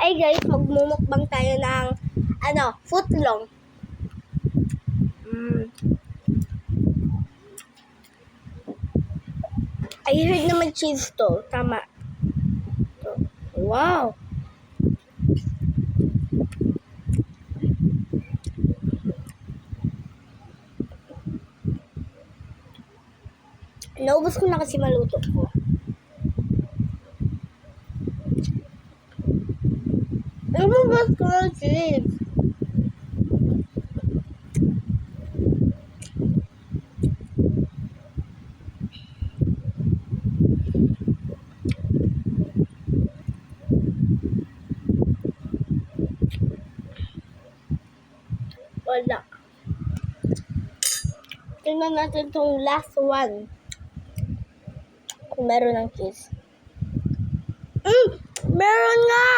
Hi guys, magmumukbang tayo ng footlong. I heard naman cheese to. Tama. To. Wow. Naubos ko na kasi maluto ko. Naubos ko na cheese. Wala. Tingnan natin itong last one. Kung meron ng cheese. Meron nga!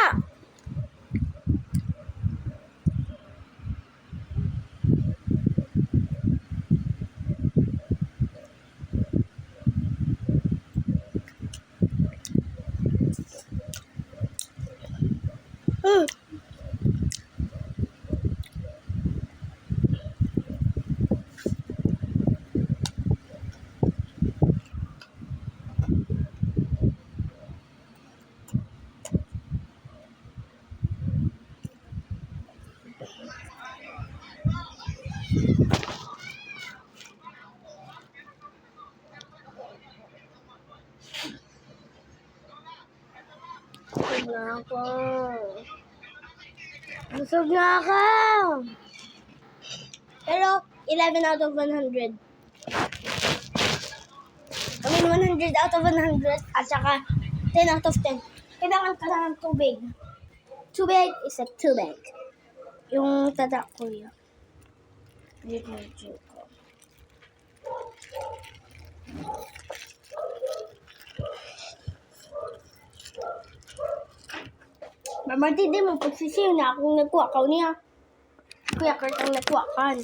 Busog na ako. Busog na ako. Pero, 11 out of 100. I mean, 100 out of 100 at saka 10 out of 10. Kailangan ka lang ng tubig. Tubig is a tubig. Yung tatak ko yun. Video ko. Mamati din mo pagsisiyo na akong nagkuha ka niya. Kuya Kurt ang nagkuha kan.